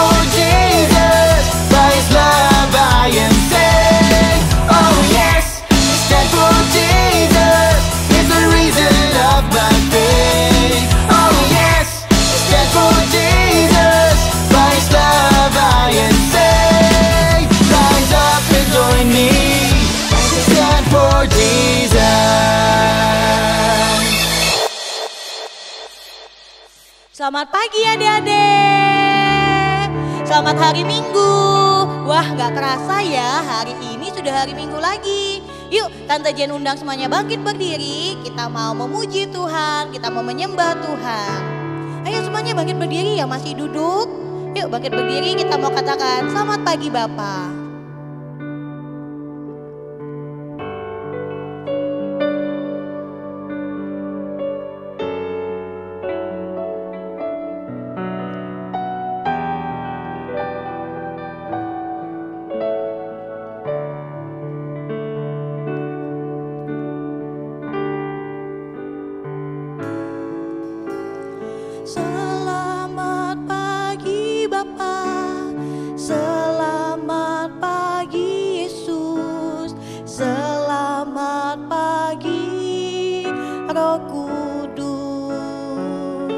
for Jesus, by His love I am saved. Oh yes, stand for Jesus is the reason of my faith. Oh yes, stand for Jesus, by His love I am saved. Rise up and join me, stand for Jesus. Selamat pagi adik-adik. Selamat hari Minggu. Wah, gak terasa ya, hari ini sudah hari Minggu lagi. Yuk, Tante Jen undang semuanya bangkit berdiri. Kita mau memuji Tuhan, kita mau menyembah Tuhan. Ayo semuanya bangkit berdiri ya, masih duduk. Yuk bangkit berdiri, kita mau katakan selamat pagi Bapak. Selamat pagi Bapa, selamat pagi Yesus, selamat pagi Roh Kudus.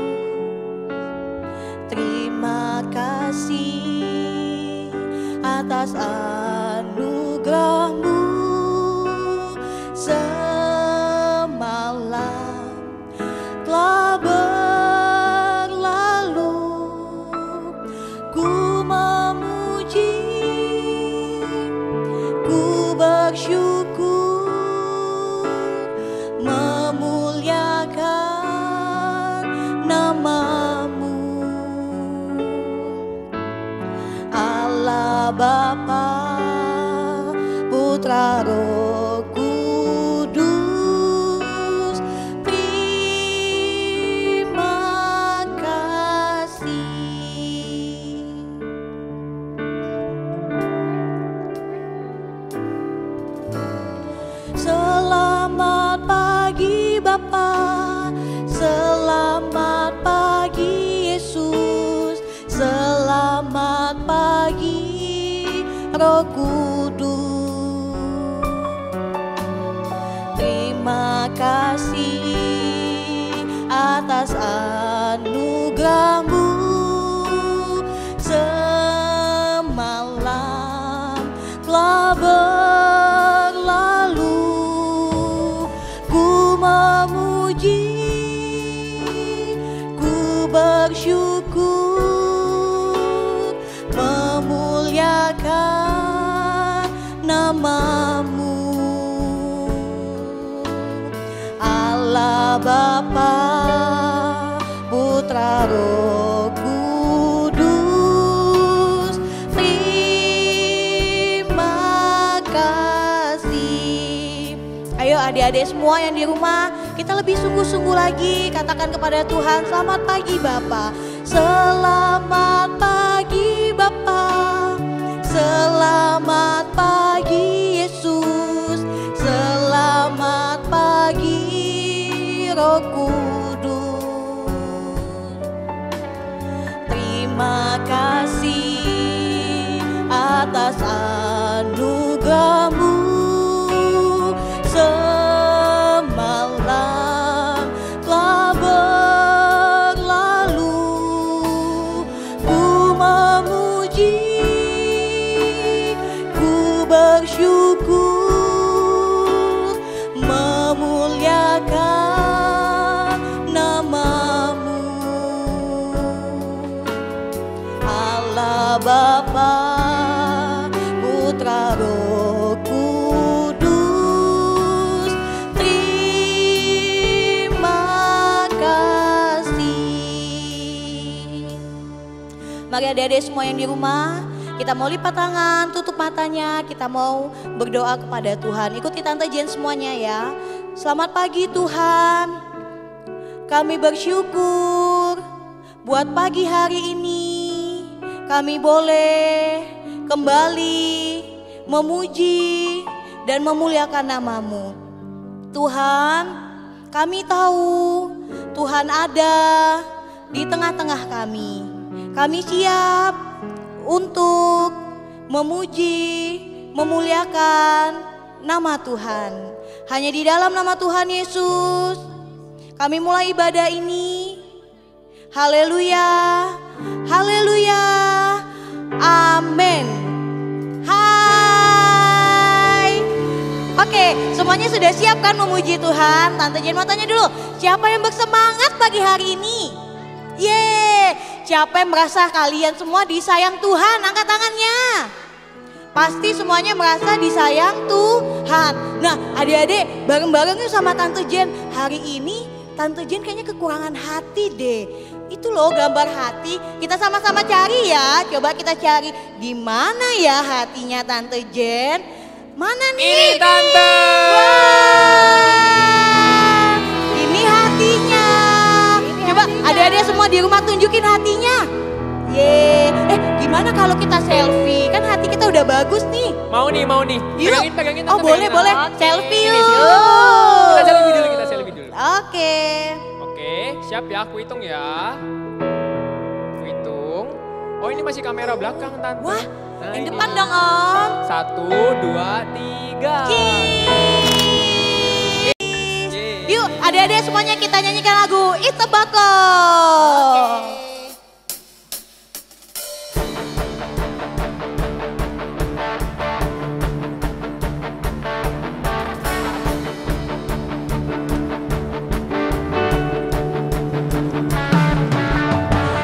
Terima kasih atas anugerah-Mu semalam telah bersyukur, memuliakan nama-Mu. Allah Bapa, Putra, Roh Kudus, terima kasih. Selamat pagi Bapa, selamat pagi Yesus, selamat pagi Roh Kudus. Terima kasih atas anugerah-Mu semalam telah bersyukur, memuliakan nama-Mu. Allah Bapa, Putra, Roh Kudus, terima kasih. Ayo adik-adik semua yang di rumah, kita lebih sungguh-sungguh lagi katakan kepada Tuhan, selamat pagi Bapa, selamat pagi Bapa, selamat pagi Yesus, selamat pagi Roh Kudus. Terima kasih atas anugerah-Mu semalam telah berlalu. Ku memuji, ku bersyukur, memuliakan nama-Mu. Allah Bapa, Putra, Roh Kudus, terima kasih. Mari adik-adik semua yang di rumah, kita mau lipat tangan, tutup matanya, kita mau berdoa kepada Tuhan. Ikuti Tante Jen semuanya ya. Selamat pagi Tuhan, kami bersyukur buat pagi hari ini. Kami boleh kembali memuji dan memuliakan nama-Mu. Tuhan, kami tahu Tuhan ada di tengah-tengah kami. Kami siap untuk memuji, memuliakan nama Tuhan. Hanya di dalam nama Tuhan Yesus kami mulai ibadah ini. Haleluya, haleluya, amin. Hai. Oke, semuanya sudah siap kan memuji Tuhan? Tante Jen mau tanya dulu, siapa yang bersemangat pagi hari ini? Yeay, siapa yang merasa kalian semua disayang Tuhan? Angkat tangannya. Pasti semuanya merasa disayang Tuhan. Nah, adik-adik bareng-bareng yuk sama Tante Jen. Hari ini Tante Jen kayaknya kekurangan hati deh. Itu loh gambar hati. Kita sama-sama cari ya. Coba kita cari di mana ya hatinya Tante Jen. Mana nih? Ini Tante. Wah, ini hatinya. Coba adik-adik semua di rumah tunjukin hatinya. Ye, gimana kalau kita selfie? Kan hati kita udah bagus nih. Mau nih. Yuk. Pegangin. Oh Tante, boleh. pegangin. Selfie Ini yuk. sih. Kita selfie dulu. Oke. Oke, siap ya, aku hitung ya. Aku hitung. Oh, ini masih kamera belakang, Tante. Wah, Nah, yang ini. depan dong Om. 1, 2, 3. Cheese. Yeay. Yuk adik-adik semuanya kita nyanyikan lagu It's About Love.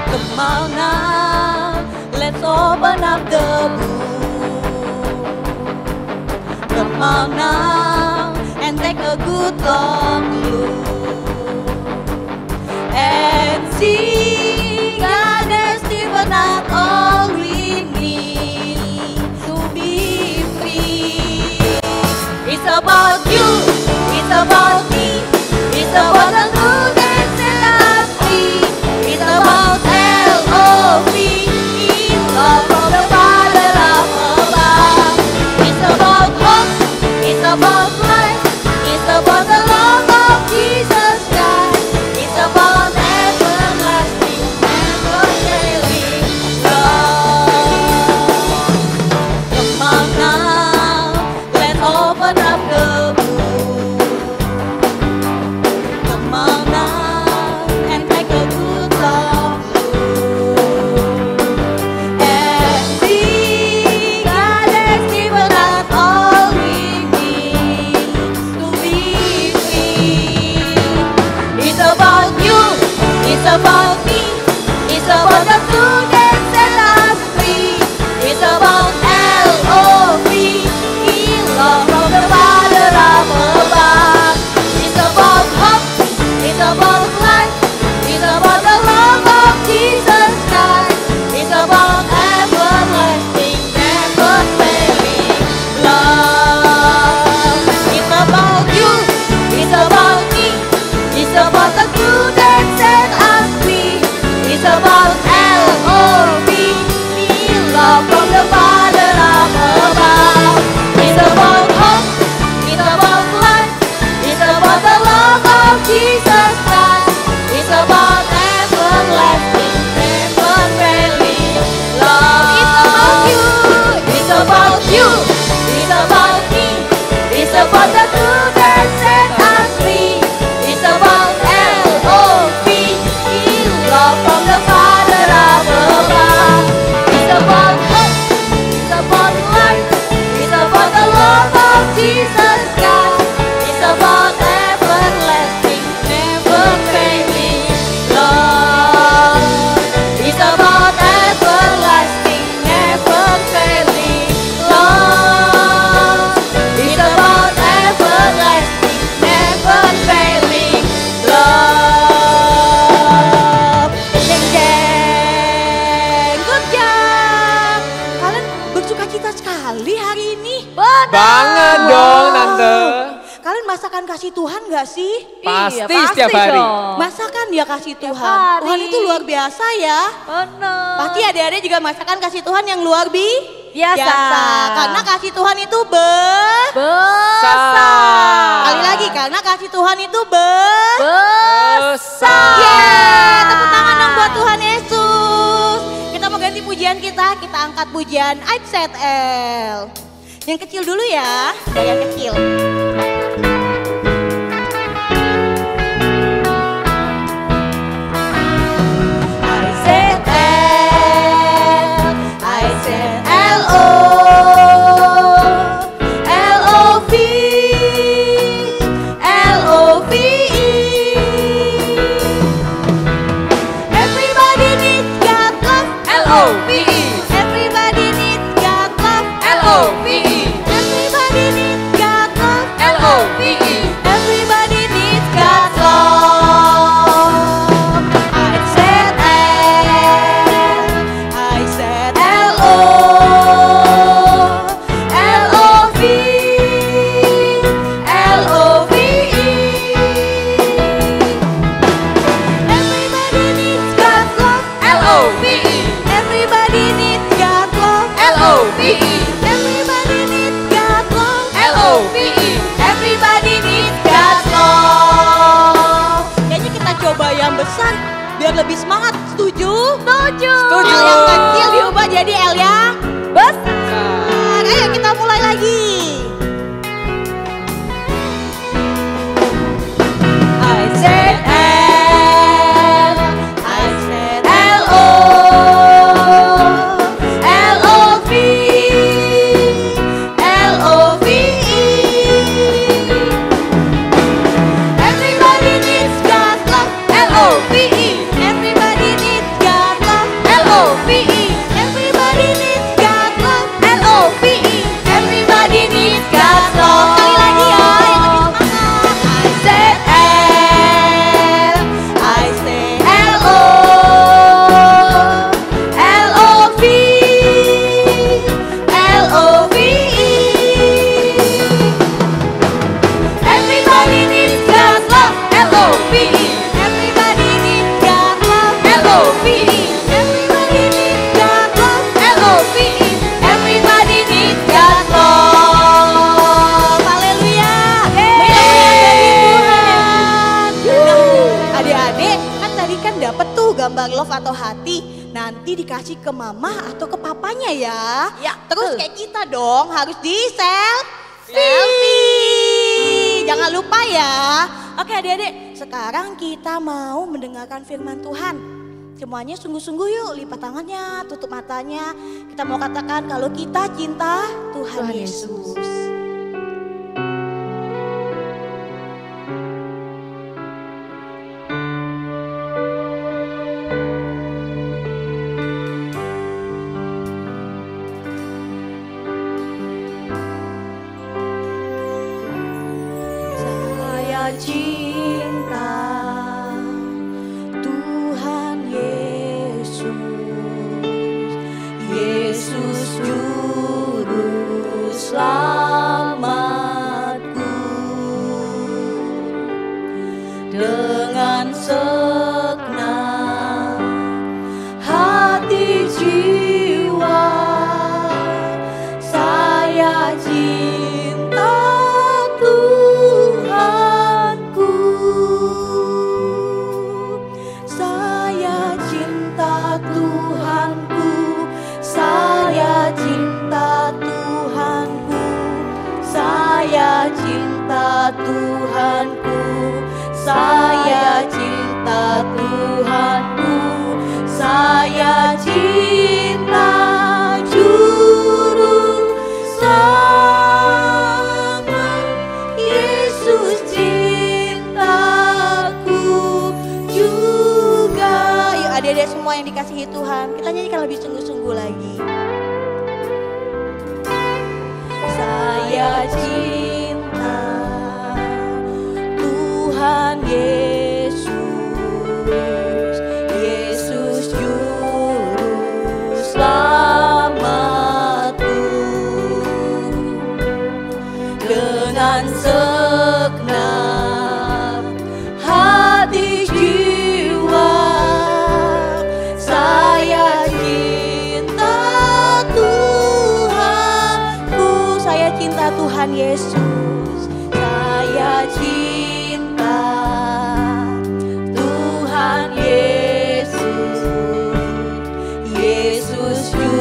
Come on now, let's open up the book. Come on now and take a good long look and see God is still not all we need to be free. It's about you, it's about me, it's about the good that set us free. It's about L-O-V-E, love from the Father up above. It's about hope, it's about life, it's about the love of Jesus Christ. It's about everlasting, never failing love. Come on now, let's open up the book. Come on now and take a good long look and see God has given us all we need to be free. It's about you, it's about me, it's about the truth that set us free. It's about L-O-V-E, love from the Father up above. It's about hope, it's about life, it's about the love of Jesus Christ. It's about everlasting, never failing love. It's about you, it's about me, it's about the truth that set us free. It's about L-O-V-E, love from the Father up above. It's about hope, it's about life, it's about the love of Jesus Christ. It's about everlasting, never failing love. It's about you, it's about me, it's about the truth that set us free. It's about L-O-V-E, love from the Father up above. It's about hope, it's about life, it's about the love of Jesus Christ. It's about everlasting, never failing love. It's about everlasting, never failing love. It's about everlasting, never failing love. Jeng jeng, good job. Kalian bersukacita sekali hari ini. Banget dong, Tante. Kalian masakan kasih Tuhan gak sih? Pasti setiap hari. Masakan dia kasih Tuhan. hari. Tuhan itu luar biasa ya. Benar. Pasti adik-adik juga masakan kasih Tuhan yang luar Biasa. Karena kasih Tuhan itu besar. Kali lagi, karena kasih Tuhan itu Besar. Yeay, tepuk tangan dong buat Tuhan Yesus. band kita angkat pujian I've Said L. Yang kecil dulu ya, yang kecil. Biar lebih semangat, setuju? Setuju. L yang kecil diubah jadi L yang besar. Ayo kita mulai lagi. I said L, I said L-O, L-O-V, L-O-V-E. Everybody needs God's love, L-O-V-E. Everybody needs God's love, L-O-V-E. Everybody needs God's love, L-O-V-E. Everybody needs God's love. Sekali lagi ya, yang lebih semangat. I said L, I said L-O, L-O-V, L-O-V-E. Everybody needs God's love, L-O-V-E. Everybody needs God's love, L-O-V-E. Everybody needs God's love, L-O-V-E. Everybody needs God's love. Haleluya. Nah, adik-adik kan tadi kan dapet tuh gambar love atau hati. Nanti dikasih ke mama atau ke papanya ya. Ya, Terus kayak kita dong harus di selfie. Jangan lupa ya. Oke adik-adik, sekarang kita mau mendengarkan firman Tuhan. Semuanya sungguh-sungguh yuk, lipat tangannya, tutup matanya. Kita mau katakan kalau kita cinta Tuhan Yesus. Saya cinta Tuhan Yesus, Yesus juru selamatku. Dengan segenap hati jiwa saya cinta Tuhanku. Saya cinta Tuhanku. Saya cinta Tuhanku. Saya cinta Tuhanku. Saya cinta Tuhanku. Saya cinta Juru Selamat. Yesus cintaku juga. Yuk adik-adik semua yang dikasihi Tuhan, kita nyanyikan lebih sungguh-sungguh lagi. Saya cinta Tuhan Yesus, Yesus juru selamatku. Dengan segenap hati jiwa saya cinta Tuhanku. Saya cinta Tuhan Yesus. Saya cinta Tuhan Yesus, Yesus juru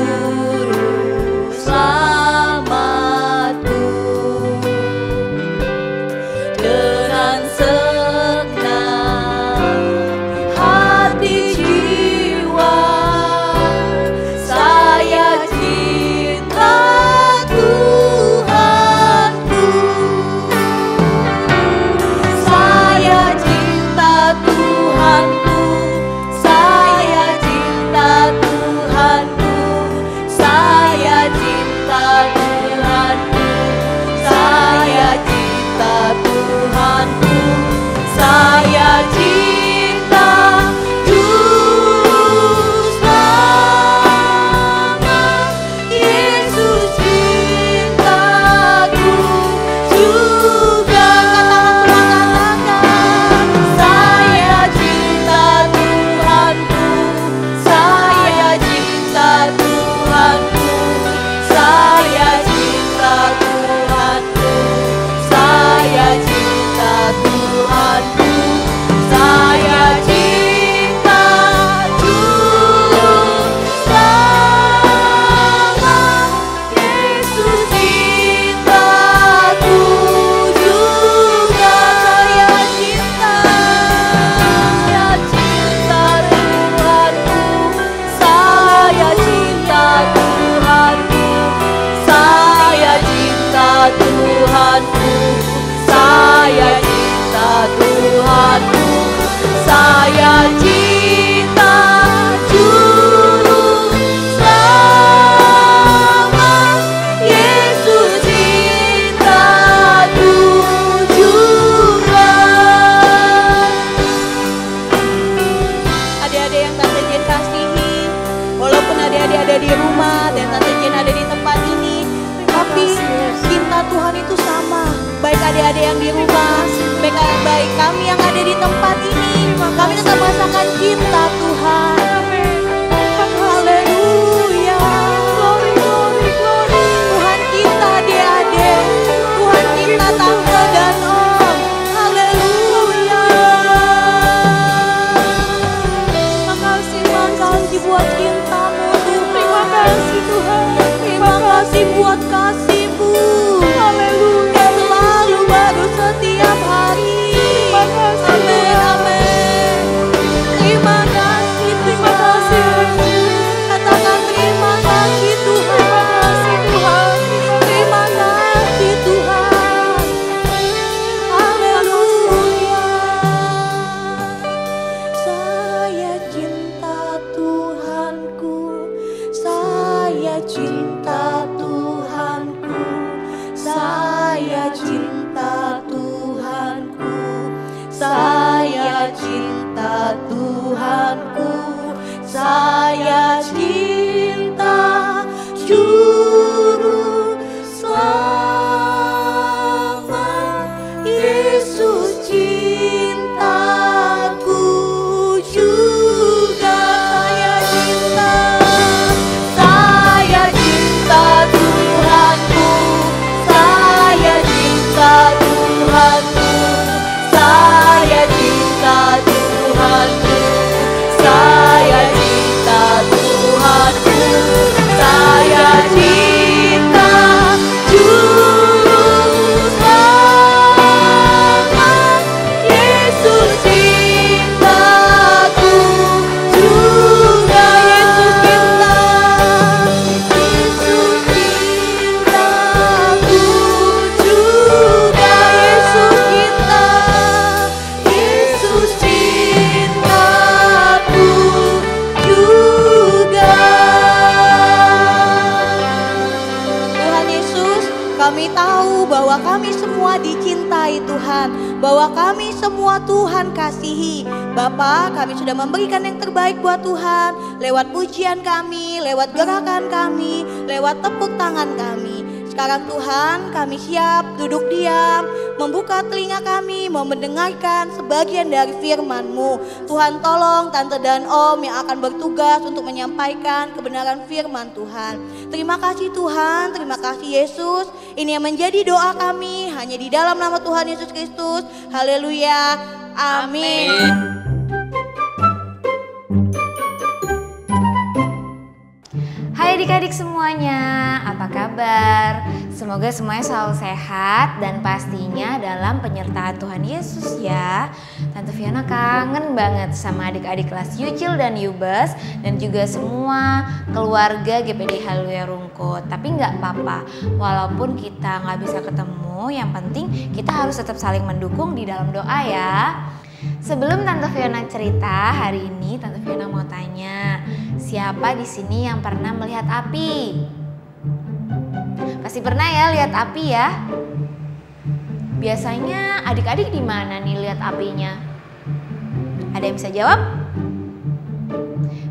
Tuhanku, saya cinta Tuhanku, saya cinta Tuhanku, saya cinta Juru Selamat. Yesus cintaku juga, saya cinta Tuhanku, saya cinta Tuhanku, saya cinta Tuhanku, saya cinta Tuhanku, saya cinta Juru Selamat. Yesus cintaku juga. Adik-adik yang Tante Jen kasihi, walaupun adik-adik ada di rumah dan Tante Jen ada di tempat ini, tapi cinta Tuhan itu sama. Baik adik-adik yang di rumah, baik kami yang ada di tempat ini, kami tetap merasakan cinta Tuhan. Haleluya. Tuhan cinta adik-adik, Tuhan cinta tante dan om. Haleluya. Terima kasih buat cintamu Tuhan. Terima kasih Tuhan. Terima kasih buat kasih-Mu. Haleluya. Yang selalu baru setiap hari. Terima kasih. Amin, amin. Terima kasih Tuhan. Katakan terima kasih Tuhan. Terima kasih Tuhan. Haleluya. Saya cinta Tuhanku, saya cinta Tuhanku, saya cinta Tuhanku, saya cinta Tuhanku, saya cinta Juru Selamat. Yesus cintaku juga, saya cinta Tuhanku, saya cinta Tuhanku, saya cinta Tuhanku, saya cinta Tuhanku, saya cinta Juru Selamat. Yesus cintaku juga, Yesus cintaku juga, Yesus cintaku juga. Tuhan Yesus, kami tahu bahwa kami semua dicintai Tuhan, bahwa kami semua Tuhan kasihi. Bapa, kami sudah memberikan yang terbaik buat Tuhan, lewat pujian kami, lewat gerakan kami, lewat tepuk tangan kami. Sekarang Tuhan, kami siap duduk diam, membuka telinga kami, mau mendengarkan sebagian dari firman-Mu. Tuhan tolong Tante dan Om yang akan bertugas untuk menyampaikan kebenaran firman Tuhan. Terima kasih Tuhan, terima kasih Yesus. Ini yang menjadi doa kami, hanya di dalam nama Tuhan Yesus Kristus. Haleluya, amin. Hai adik-adik semuanya, apa kabar? Semoga semuanya selalu sehat dan pastinya dalam penyertaan Tuhan Yesus ya. Tante Fiona kangen banget sama adik-adik kelas Yucil dan Yubes dan juga semua keluarga GPD Haleluya Rungkut. Tapi nggak apa-apa, walaupun kita nggak bisa ketemu, yang penting kita harus tetap saling mendukung di dalam doa ya. Sebelum Tante Fiona cerita hari ini, Tante Fiona mau tanya, siapa di sini yang pernah melihat api? Pasti pernah ya lihat api ya. Biasanya adik-adik di mana nih lihat apinya? Ada yang bisa jawab?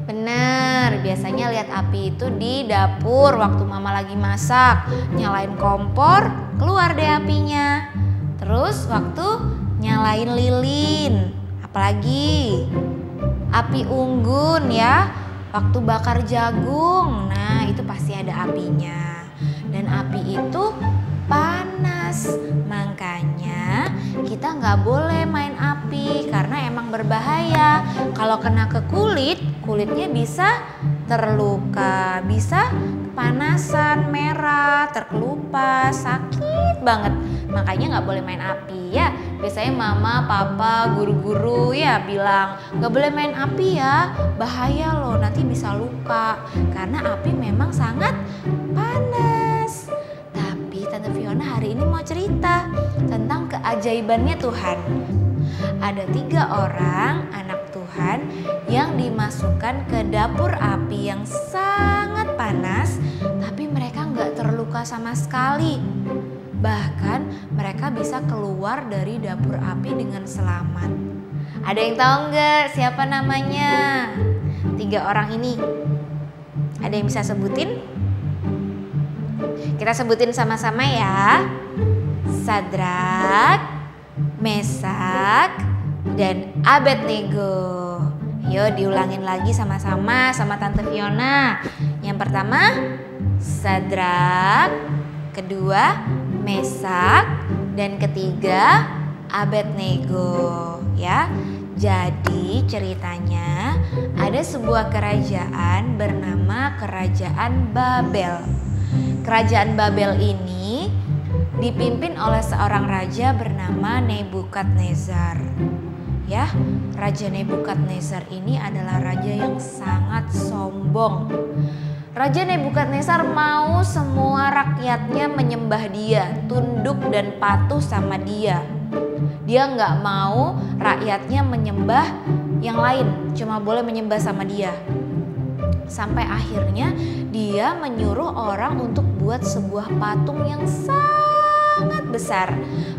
Bener, biasanya lihat api itu di dapur waktu mama lagi masak, nyalain kompor, keluar deh apinya. Terus waktu nyalain lilin, apalagi api unggun ya, waktu bakar jagung. Nah itu pasti pasti ada apinya. Dan api itu panas, makanya kita nggak boleh main api karena emang berbahaya. Kalau kena ke kulit, kulitnya bisa terluka, bisa kepanasan, merah, terkelupas, sakit banget. Makanya nggak boleh main api ya. Biasanya mama, papa, guru-guru ya bilang nggak boleh main api ya, bahaya loh, nanti bisa luka. Karena api memang sangat panas. Tapi Tante Fiona hari ini mau cerita tentang keajaibannya Tuhan. Ada 3 orang anak Tuhan yang dimasukkan ke dapur api yang sangat panas, tapi mereka nggak terluka sama sekali. Bahkan mereka bisa keluar dari dapur api dengan selamat. Ada yang tahu nggak siapa namanya? 3 orang ini. Ada yang bisa sebutin? Kita sebutin sama-sama ya. Sadrak, Mesak, dan Abednego. Yuk diulangin lagi sama-sama sama Tante Fiona. Yang pertama Sadrak, kedua Mesak, dan ketiga Abednego ya. Jadi ceritanya ada sebuah kerajaan bernama Kerajaan Babel. Kerajaan Babel ini dipimpin oleh seorang raja bernama Nebukadnezar. Ya, Raja Nebukadnezar ini adalah raja yang sangat sombong. Raja Nebukadnezar mau semua rakyatnya menyembah dia, tunduk dan patuh sama dia. Dia nggak mau rakyatnya menyembah yang lain, cuma boleh menyembah sama dia. Sampai akhirnya dia menyuruh orang untuk buat sebuah patung yang sangat besar.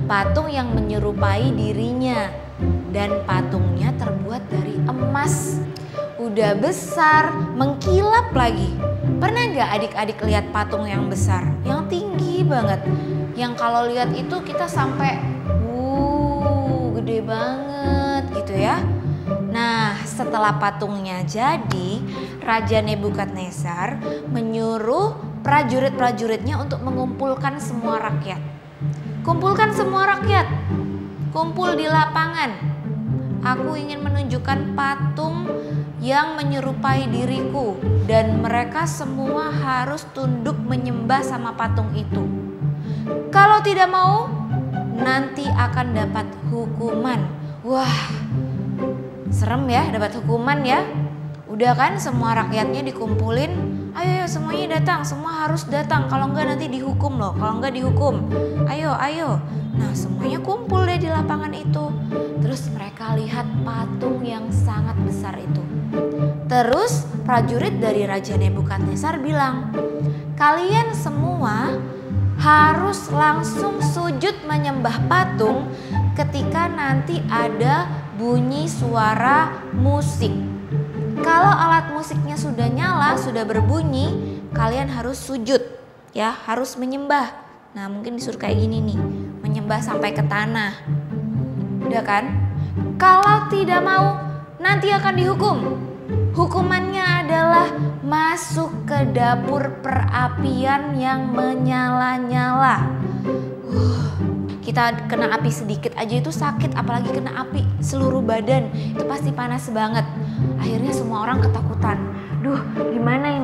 Patung yang menyerupai dirinya. Dan patungnya terbuat dari emas. Udah besar, mengkilap lagi. Pernah gak adik-adik lihat patung yang besar? Yang tinggi banget. Yang kalau lihat itu kita sampai gede banget gitu ya. Nah, setelah patungnya jadi, Raja Nebukadnezar menyuruh prajurit-prajuritnya untuk mengumpulkan semua rakyat. Kumpulkan semua rakyat, kumpul di lapangan. Aku ingin menunjukkan patung yang menyerupai diriku dan mereka semua harus tunduk menyembah sama patung itu. Kalau tidak mau, nanti akan dapat hukuman. Wah, serem ya, dapat hukuman ya. Udah kan semua rakyatnya dikumpulin. Ayo semuanya datang, semua harus datang. Kalau enggak nanti dihukum loh, kalau enggak dihukum. Ayo. Nah semuanya kumpul deh di lapangan itu. Terus mereka lihat patung yang sangat besar itu. Terus prajurit dari Raja Nebukadnezar bilang, kalian semua harus langsung sujud menyembah patung ketika nanti ada bunyi suara musik. Kalau alat musiknya sudah nyala, sudah berbunyi, kalian harus sujud ya, harus menyembah. Nah mungkin disuruh kayak gini nih, menyembah sampai ke tanah. Udah kan? Kalau tidak mau, nanti akan dihukum. Hukumannya adalah masuk ke dapur perapian yang menyala-nyala. Kita kena api sedikit aja itu sakit, apalagi kena api seluruh badan, itu pasti panas banget. Akhirnya semua orang ketakutan. Duh, gimana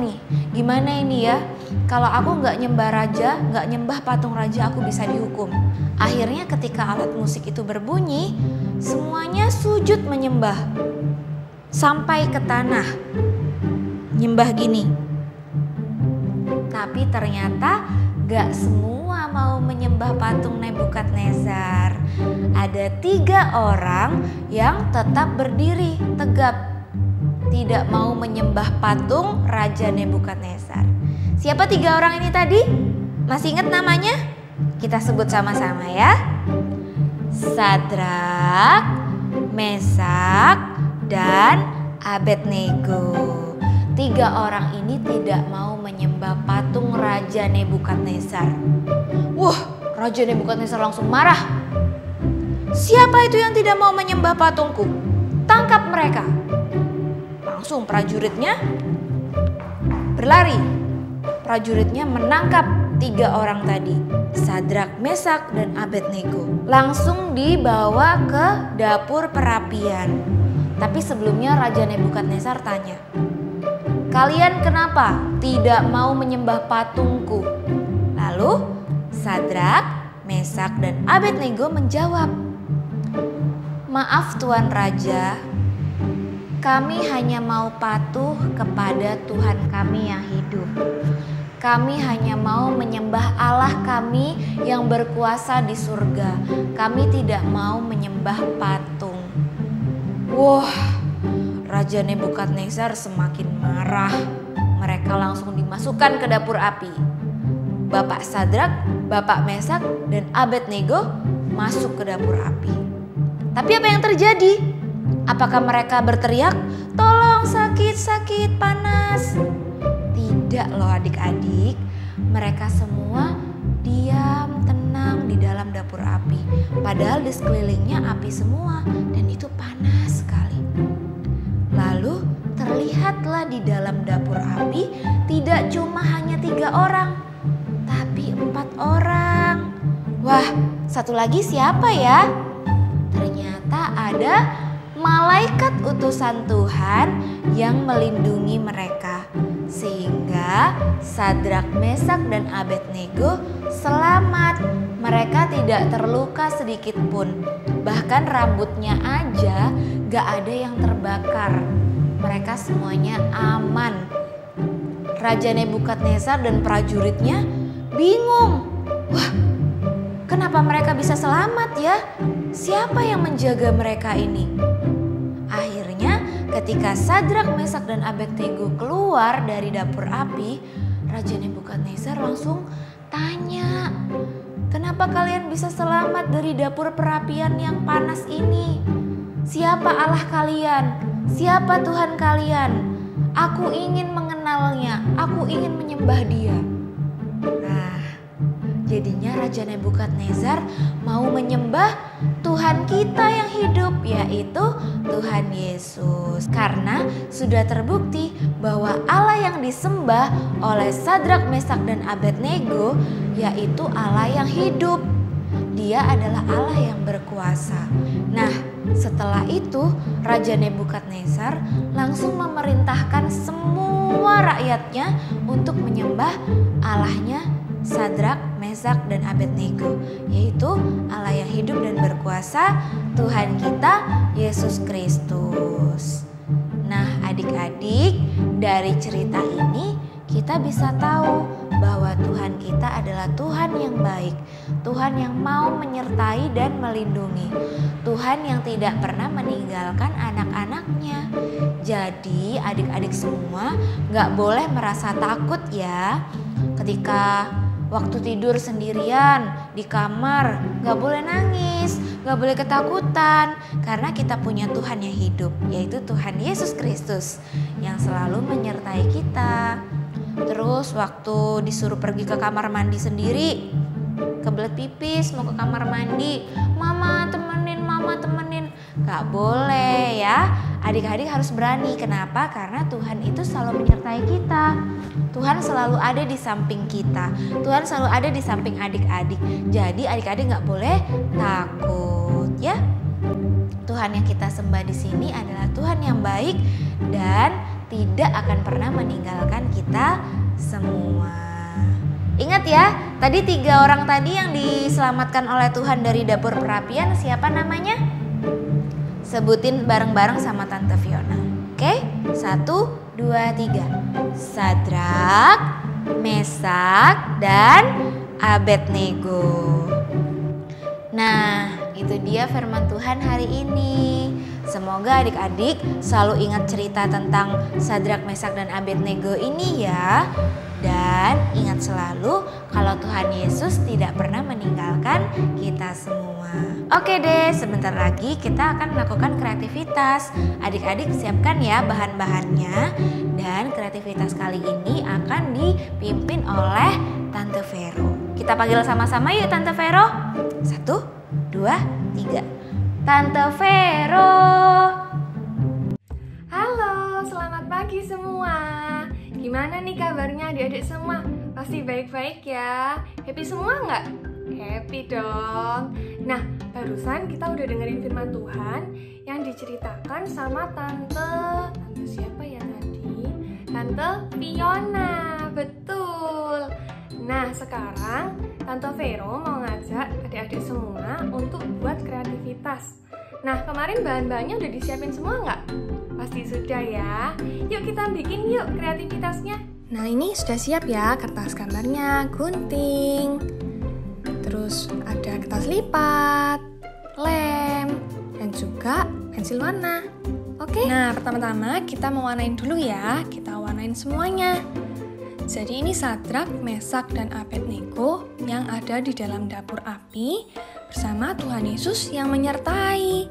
ini ya? Kalau aku nggak nyembah raja, nggak nyembah patung raja, aku bisa dihukum. Akhirnya ketika alat musik itu berbunyi, semuanya sujud menyembah sampai ke tanah, nyembah gini. Tapi ternyata gak semua mau menyembah patung Nebukadnezar. Ada 3 orang yang tetap berdiri tegap, tidak mau menyembah patung Raja Nebukadnezar. Siapa 3 orang ini tadi? Masih ingat namanya? Kita sebut sama-sama ya. Sadrak, Mesak, dan Abednego. 3 orang ini tidak mau menyembah patung Raja Nebukadnezar. Wah, Raja Nebukadnezar langsung marah. Siapa itu yang tidak mau menyembah patungku? Tangkap mereka. Langsung prajuritnya berlari. prajuritnya menangkap 3 orang tadi, Sadrak, Mesak, dan Abednego. Langsung dibawa ke dapur perapian. Tapi sebelumnya Raja Nebukadnezar tanya, "Kalian kenapa tidak mau menyembah patungku?" Lalu Sadrak, Mesak, dan Abednego menjawab, "Maaf Tuan Raja, kami hanya mau patuh kepada Tuhan kami yang hidup. Kami hanya mau menyembah Allah kami yang berkuasa di surga. Kami tidak mau menyembah patung." Wah, Raja Nebukadnezar semakin marah. Mereka langsung dimasukkan ke dapur api. Bapak Sadrak, Bapak Mesak, dan Abednego masuk ke dapur api. Tapi apa yang terjadi? Apakah mereka berteriak, "Tolong, sakit, sakit, panas"? Tidak loh adik-adik, mereka semua diam tenang di dalam dapur api. Padahal di sekelilingnya api semua dan itu panas sekali. Lalu terlihatlah di dalam dapur api tidak cuma hanya 3 orang, tapi 4 orang. Wah, satu lagi siapa ya? Ternyata ada malaikat utusan Tuhan yang melindungi mereka. Sehingga Sadrak, Mesak, dan Abednego selamat. Mereka tidak terluka sedikit pun. Bahkan rambutnya aja gak ada yang terbakar. Mereka semuanya aman. Raja Nebukadnezar dan prajuritnya bingung. Wah, kenapa mereka bisa selamat ya? Siapa yang menjaga mereka ini? Akhirnya ketika Sadrak, Mesak, dan Abednego keluar dari dapur api, Raja Nebukadnezar langsung tanya, "Kenapa kalian bisa selamat dari dapur perapian yang panas ini? Siapa Allah kalian? Siapa Tuhan kalian? Aku ingin mengenalnya, aku ingin menyembah Dia." Nah, jadinya Raja Nebukadnezar mau menyembah Tuhan kita yang hidup, yaitu Tuhan Yesus. Karena sudah terbukti bahwa Allah yang disembah oleh Sadrak, Mesak, dan Abednego yaitu Allah yang hidup. Dia adalah Allah yang berkuasa. Nah, setelah itu Raja Nebukadnezar langsung memerintahkan semua rakyatnya untuk menyembah Allahnya Sadrak, Mesak, dan Abednego, yaitu Allah yang hidup dan berkuasa, Tuhan kita Yesus Kristus. Nah, adik-adik, dari cerita ini kita bisa tahu bahwa Tuhan kita adalah Tuhan yang baik, Tuhan yang mau menyertai dan melindungi, Tuhan yang tidak pernah meninggalkan anak-anaknya. Jadi adik-adik semua gak boleh merasa takut ya. Ketika waktu tidur sendirian di kamar, gak boleh nangis, gak boleh ketakutan. Karena kita punya Tuhan yang hidup, yaitu Tuhan Yesus Kristus yang selalu menyertai kita. Terus waktu disuruh pergi ke kamar mandi sendiri, kebelet pipis mau ke kamar mandi, mama temenin. Gak boleh ya, adik-adik harus berani. Kenapa? Karena Tuhan itu selalu menyertai kita. Tuhan selalu ada di samping kita. Tuhan selalu ada di samping adik-adik. Jadi adik-adik gak boleh takut ya. Tuhan yang kita sembah di sini adalah Tuhan yang baik dan tidak akan pernah meninggalkan kita semua. Ingat ya, tadi 3 orang tadi yang diselamatkan oleh Tuhan dari dapur perapian, siapa namanya? Sebutin bareng-bareng sama Tante Fiona. Oke, 1, 2, 3. Sadrak, Mesak, dan Abednego. Nah, itu dia firman Tuhan hari ini. Semoga adik-adik selalu ingat cerita tentang Sadrak, Mesak, dan Abednego ini ya. Dan ingat selalu kalau Tuhan Yesus tidak pernah meninggalkan kita semua. Oke deh, sebentar lagi kita akan melakukan kreativitas. Adik-adik siapkan ya bahan-bahannya. Dan kreativitas kali ini akan dipimpin oleh Tante Vero. Kita panggil sama-sama yuk Tante Vero. 1, 2, 3. Tante Vero. Halo, selamat pagi semua. Gimana nih kabarnya adik-adik semua? Pasti baik-baik ya. Happy semua nggak? Happy dong. Nah, barusan kita udah dengerin firman Tuhan yang diceritakan sama Tante siapa ya tadi? Tante Fiona, betul. Nah, sekarang Tante Vero mau ngajak adik-adik semua untuk buat kreativitas. Nah, kemarin bahan-bahannya udah disiapin semua nggak? Pasti sudah ya. Yuk kita bikin yuk kreativitasnya. Nah, ini sudah siap ya kertas gambarnya, gunting. Terus ada kertas lipat, lem, dan juga pensil warna. Oke? Nah, pertama-tama kita mewarnain dulu ya. Kita warnain semuanya. Jadi ini Sadrak, Mesak, dan Abednego yang ada di dalam dapur api bersama Tuhan Yesus yang menyertai.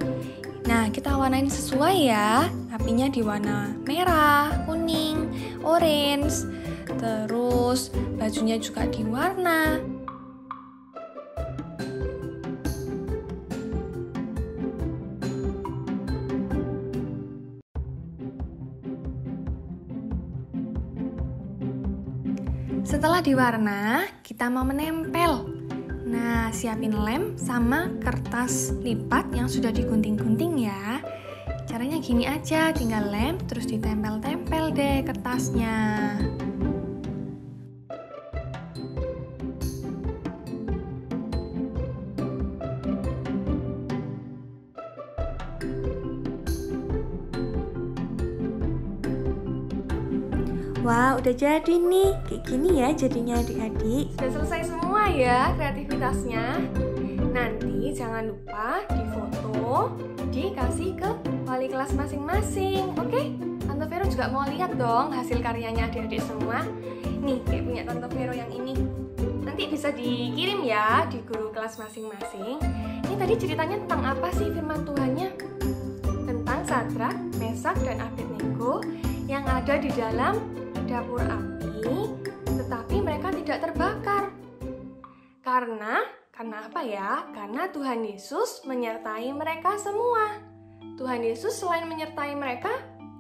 Nah, kita warnain sesuai ya. Apinya di warna merah, kuning, orange. Terus bajunya juga diwarna. Setelah diwarna, kita mau menempel. Nah, siapin lem sama kertas lipat yang sudah digunting-gunting ya. Caranya gini aja, tinggal lem terus ditempel-tempel deh kertasnya. Wah, udah jadi nih. Kayak gini ya jadinya adik-adik. Sudah selesai semua ya kreativitasnya. Nanti jangan lupa difoto, dikasih ke wali kelas masing-masing. Oke? Tante Vero juga mau lihat dong hasil karyanya adik-adik semua. Nih, kayak punya Tante Vero yang ini. Nanti bisa dikirim ya di guru kelas masing-masing. Ini tadi ceritanya tentang apa sih firman Tuhannya? Tentang Sadrak, Mesak, dan Abednego yang ada di dalam dapur api, tetapi mereka tidak terbakar. Karena apa ya? Karena Tuhan Yesus menyertai mereka semua. Tuhan Yesus selain menyertai mereka,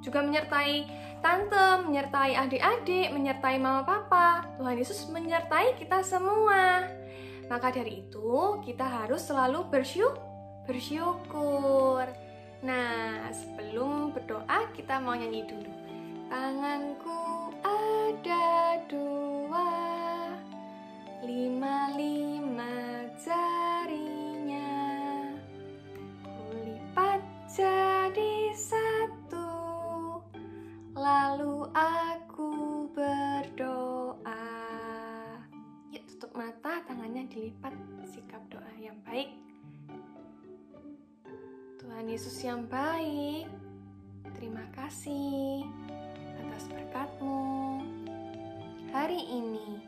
juga menyertai tante, menyertai adik-adik, menyertai mama papa. Tuhan Yesus menyertai kita semua. Maka dari itu, kita harus selalu bersyukur. Nah, sebelum berdoa, kita mau nyanyi dulu. Tanganku ada 2, 5 jarinya, kulipat jadi 1, lalu aku berdoa. Yuk tutup mata, tangannya dilipat, sikap doa yang baik. Tuhan Yesus yang baik, terima kasih atas berkat-Mu hari ini.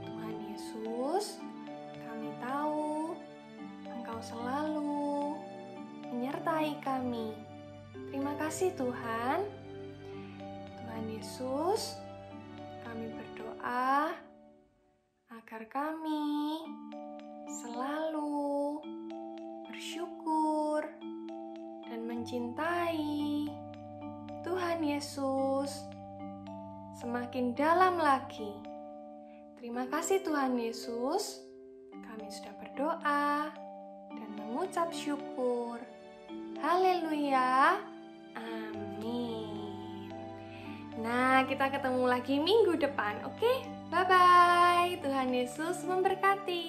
Tuhan Yesus, kami tahu Engkau selalu menyertai kami. Terima kasih Tuhan. Tuhan Yesus, kami berdoa agar kami selalu bersyukur dan mencintai Tuhan Yesus semakin dalam lagi. Terima kasih Tuhan Yesus, kami sudah berdoa dan mengucap syukur. Haleluya, amin. Nah, kita ketemu lagi minggu depan, oke? Bye-bye, Tuhan Yesus memberkati.